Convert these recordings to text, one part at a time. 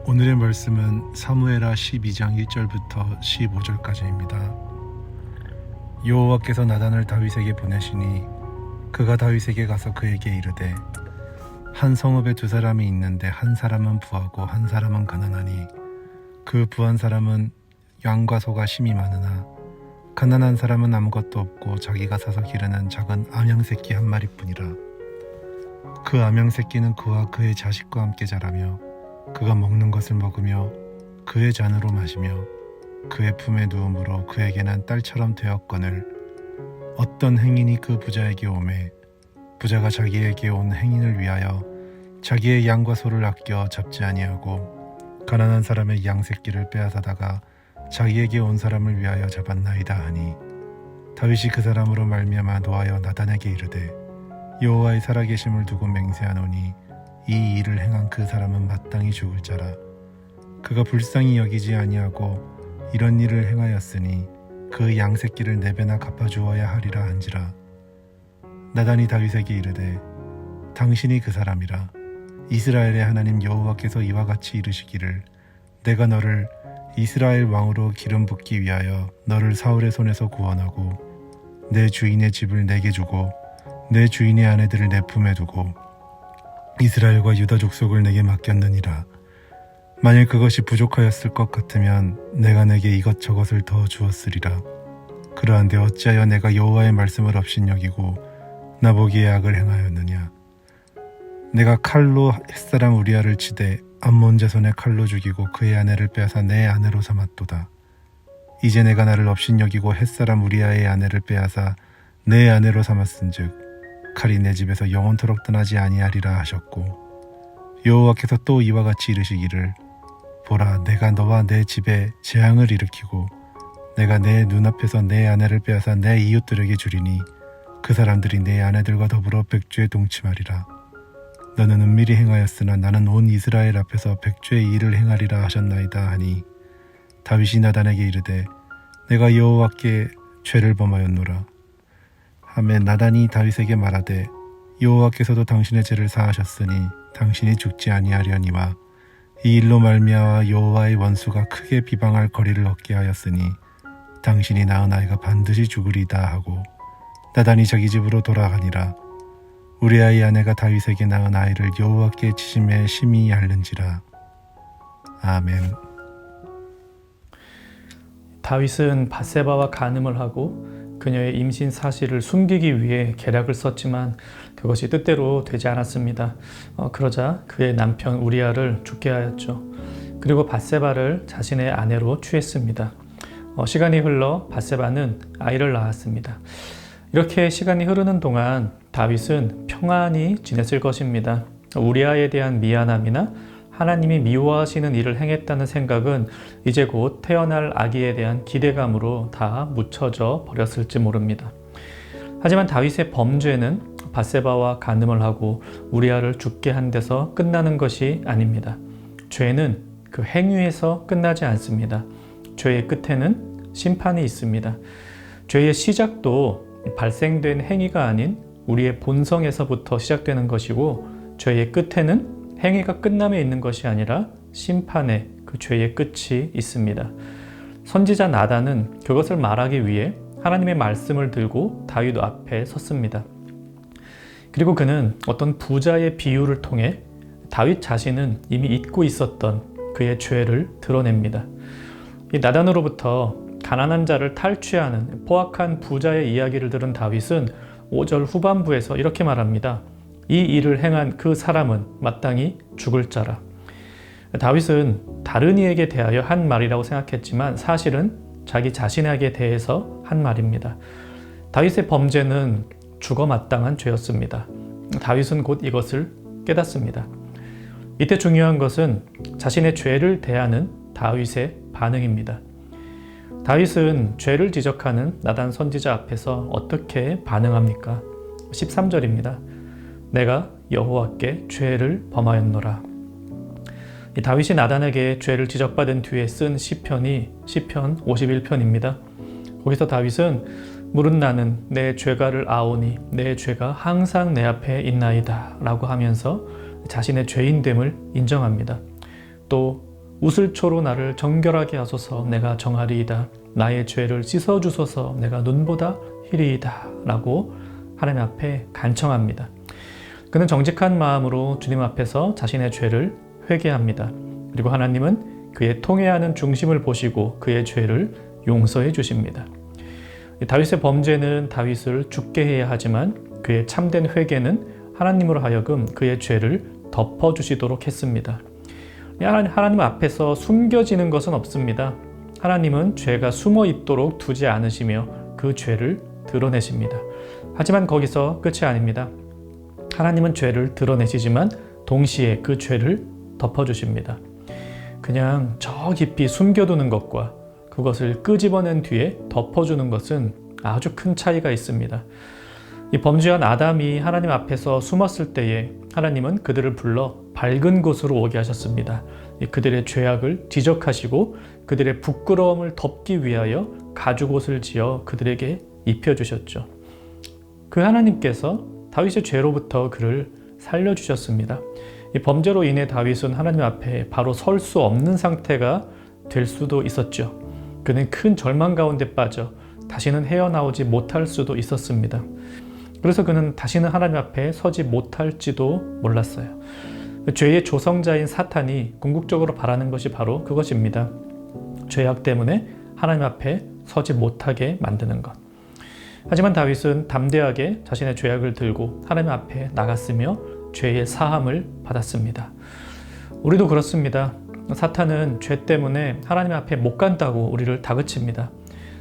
오늘의 말씀은 사무엘하 12장 1절부터 15절까지입니다. 여호와께서 나단을 다윗에게 보내시니 그가 다윗에게 가서 그에게 이르되 한 성읍에 두 사람이 있는데 한 사람은 부하고 한 사람은 가난하니 그 부한 사람은 양과 소가 심이 많으나 가난한 사람은 아무것도 없고 자기가 사서 기르는 작은 암양새끼 한 마리뿐이라. 그 암양새끼는 그와 그의 자식과 함께 자라며 그가 먹는 것을 먹으며 그의 잔으로 마시며 그의 품에 누움으로 그에게는 딸처럼 되었거늘 어떤 행인이 그 부자에게 오매 부자가 자기에게 온 행인을 위하여 자기의 양과 소를 아껴 잡지 아니하고 가난한 사람의 양새끼를 빼앗아다가 자기에게 온 사람을 위하여 잡았나이다 하니 다윗이 그 사람으로 말미암아 노하여 나단에게 이르되 여호와의 살아계심을 두고 맹세하노니 이 일을 행한 그 사람은 마땅히 죽을 자라. 그가 불쌍히 여기지 아니하고 이런 일을 행하였으니 그 양새끼를 4배나 갚아주어야 하리라 한지라. 나단이 다윗에게 이르되 당신이 그 사람이라. 이스라엘의 하나님 여호와께서 이와 같이 이르시기를 내가 너를 이스라엘 왕으로 기름 붓기 위하여 너를 사울의 손에서 구원하고 내 주인의 집을 내게 주고 내 주인의 아내들을 내 품에 두고 이스라엘과 유다 족속을 내게 맡겼느니라. 만일 그것이 부족하였을 것 같으면 내가 내게 이것저것을 더 주었으리라. 그러한데 어찌하여 내가 여호와의 말씀을 업신여기고 나보기에 악을 행하였느냐. 내가 칼로 햇사람 우리아를 치되 암몬 자손의 칼로 죽이고 그의 아내를 빼앗아 내 아내로 삼았도다. 이제 내가 나를 업신여기고 햇사람 우리아의 아내를 빼앗아 내 아내로 삼았은즉 칼이 내 집에서 영원토록 떠나지 아니하리라 하셨고 여호와께서 또 이와 같이 이르시기를 보라 내가 너와 내 집에 재앙을 일으키고 내가 내 눈앞에서 내 아내를 빼앗아 내 이웃들에게 주리니 그 사람들이 내 아내들과 더불어 백주에 동침하리라. 너는 은밀히 행하였으나 나는 온 이스라엘 앞에서 백주의 일을 행하리라 하셨나이다 하니 다윗이 나단에게 이르되 내가 여호와께 죄를 범하였노라. 하매 나단이 다윗에게 말하되 여호와께서도 당신의 죄를 사하셨으니 당신이 죽지 아니하려니와 이 일로 말미암아 여호와의 원수가 크게 비방할 거리를 얻게 하였으니 당신이 낳은 아이가 반드시 죽으리다 하고 나단이 자기 집으로 돌아가니라. 우리아의 아내가 다윗에게 낳은 아이를 여호와께 치심에 심히 앓는지라. 아멘. 다윗은 밧세바와 간음을 하고 그녀의 임신 사실을 숨기기 위해 계략을 썼지만 그것이 뜻대로 되지 않았습니다. 그러자 그의 남편 우리아를 죽게 하였죠. 그리고 밧세바를 자신의 아내로 취했습니다. 시간이 흘러 밧세바는 아이를 낳았습니다. 이렇게 시간이 흐르는 동안 다윗은 평안히 지냈을 것입니다. 우리아에 대한 미안함이나 하나님이 미워하시는 일을 행했다는 생각은 이제 곧 태어날 아기에 대한 기대감으로 다 묻혀져 버렸을지 모릅니다. 하지만 다윗의 범죄는 밧세바와 간음을 하고 우리아를 죽게 한 데서 끝나는 것이 아닙니다. 죄는 그 행위에서 끝나지 않습니다. 죄의 끝에는 심판이 있습니다. 죄의 시작도 발생된 행위가 아닌 우리의 본성에서부터 시작되는 것이고 죄의 끝에는 행위가 끝남에 있는 것이 아니라 심판의 그 죄의 끝이 있습니다. 선지자 나단은 그것을 말하기 위해 하나님의 말씀을 들고 다윗 앞에 섰습니다. 그리고 그는 어떤 부자의 비유를 통해 다윗 자신은 이미 잊고 있었던 그의 죄를 드러냅니다. 이 나단으로부터 가난한 자를 탈취하는 포악한 부자의 이야기를 들은 다윗은 5절 후반부에서 이렇게 말합니다. 이 일을 행한 그 사람은 마땅히 죽을 자라. 다윗은 다른 이에게 대하여 한 말이라고 생각했지만 사실은 자기 자신에게 대해서 한 말입니다. 다윗의 범죄는 죽어 마땅한 죄였습니다. 다윗은 곧 이것을 깨닫습니다. 이때 중요한 것은 자신의 죄를 대하는 다윗의 반응입니다. 다윗은 죄를 지적하는 나단 선지자 앞에서 어떻게 반응합니까? 13절입니다. 내가 여호와께 죄를 범하였노라. 다윗이 나단에게 죄를 지적받은 뒤에 쓴 시편이 시편 51편입니다. 거기서 다윗은 물은 나는 내 죄가를 아오니 내 죄가 항상 내 앞에 있나이다 라고 하면서 자신의 죄인됨을 인정합니다. 또 우슬초로 나를 정결하게 하소서. 내가 정하리이다. 나의 죄를 씻어주소서. 내가 눈보다 희리이다. 라고 하나님 앞에 간청합니다. 그는 정직한 마음으로 주님 앞에서 자신의 죄를 회개합니다. 그리고 하나님은 그의 통회하는 중심을 보시고 그의 죄를 용서해 주십니다. 다윗의 범죄는 다윗을 죽게 해야 하지만 그의 참된 회개는 하나님으로 하여금 그의 죄를 덮어주시도록 했습니다. 하나님 앞에서 숨겨지는 것은 없습니다. 하나님은 죄가 숨어 있도록 두지 않으시며 그 죄를 드러내십니다. 하지만 거기서 끝이 아닙니다. 하나님은 죄를 드러내시지만 동시에 그 죄를 덮어주십니다. 그냥 저 깊이 숨겨두는 것과 그것을 끄집어낸 뒤에 덮어주는 것은 아주 큰 차이가 있습니다. 이 범죄한 아담이 하나님 앞에서 숨었을 때에 하나님은 그들을 불러 밝은 곳으로 오게 하셨습니다. 그들의 죄악을 지적하시고 그들의 부끄러움을 덮기 위하여 가죽옷을 지어 그들에게 입혀주셨죠. 그 하나님께서 다윗의 죄로부터 그를 살려주셨습니다. 이 범죄로 인해 다윗은 하나님 앞에 바로 설 수 없는 상태가 될 수도 있었죠. 그는 큰 절망 가운데 빠져 다시는 헤어나오지 못할 수도 있었습니다. 그래서 그는 다시는 하나님 앞에 서지 못할지도 몰랐어요. 죄의 조성자인 사탄이 궁극적으로 바라는 것이 바로 그것입니다. 죄악 때문에 하나님 앞에 서지 못하게 만드는 것. 하지만 다윗은 담대하게 자신의 죄악을 들고 하나님 앞에 나갔으며 죄의 사함을 받았습니다. 우리도 그렇습니다. 사탄은 죄 때문에 하나님 앞에 못 간다고 우리를 다그칩니다.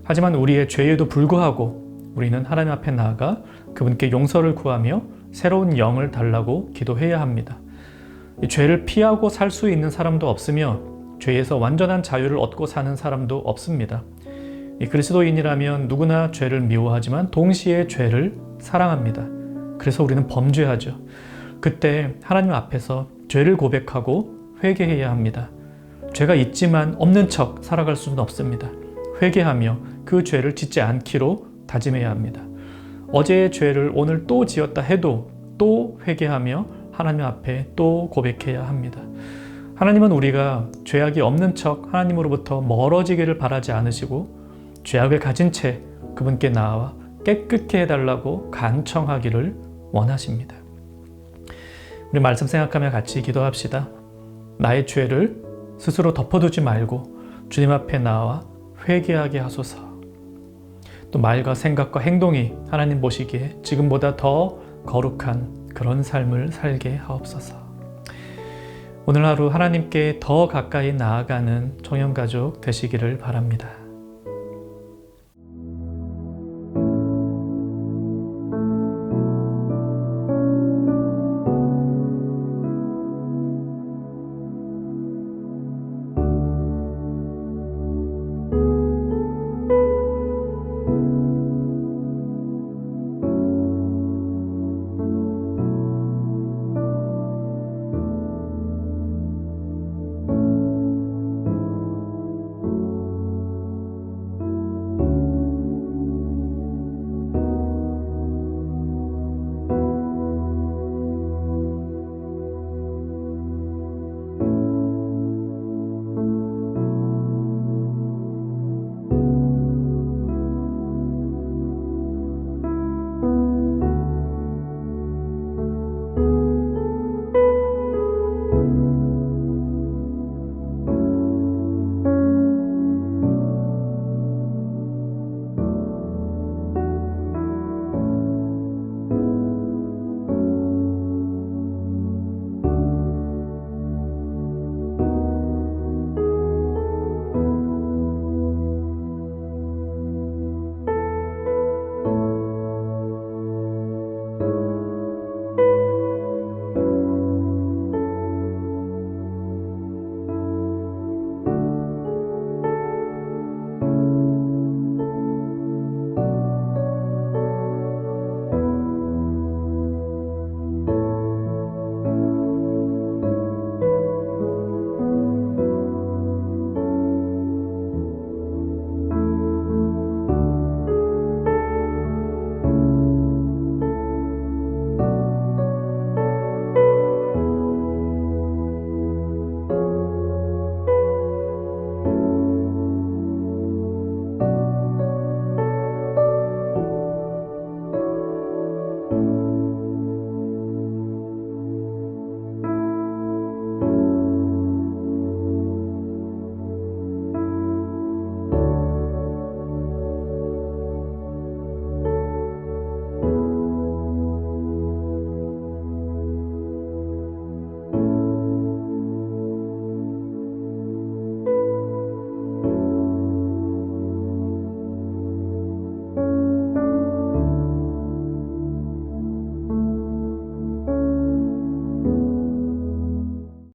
하지만 우리의 죄에도 불구하고 우리는 하나님 앞에 나아가 그분께 용서를 구하며 새로운 영을 달라고 기도해야 합니다. 이 죄를 피하고 살 수 있는 사람도 없으며 죄에서 완전한 자유를 얻고 사는 사람도 없습니다. 이 그리스도인이라면 누구나 죄를 미워하지만 동시에 죄를 사랑합니다. 그래서 우리는 범죄하죠. 그때 하나님 앞에서 죄를 고백하고 회개해야 합니다. 죄가 있지만 없는 척 살아갈 수는 없습니다. 회개하며 그 죄를 짓지 않기로 다짐해야 합니다. 어제의 죄를 오늘 또 지었다 해도 또 회개하며 하나님 앞에 또 고백해야 합니다. 하나님은 우리가 죄악이 없는 척 하나님으로부터 멀어지기를 바라지 않으시고 죄악을 가진 채 그분께 나아와 깨끗게 해달라고 간청하기를 원하십니다. 우리 말씀 생각하며 같이 기도합시다. 나의 죄를 스스로 덮어두지 말고 주님 앞에 나와 회개하게 하소서. 또 말과 생각과 행동이 하나님 보시기에 지금보다 더 거룩한 그런 삶을 살게 하옵소서. 오늘 하루 하나님께 더 가까이 나아가는 청년가족 되시기를 바랍니다.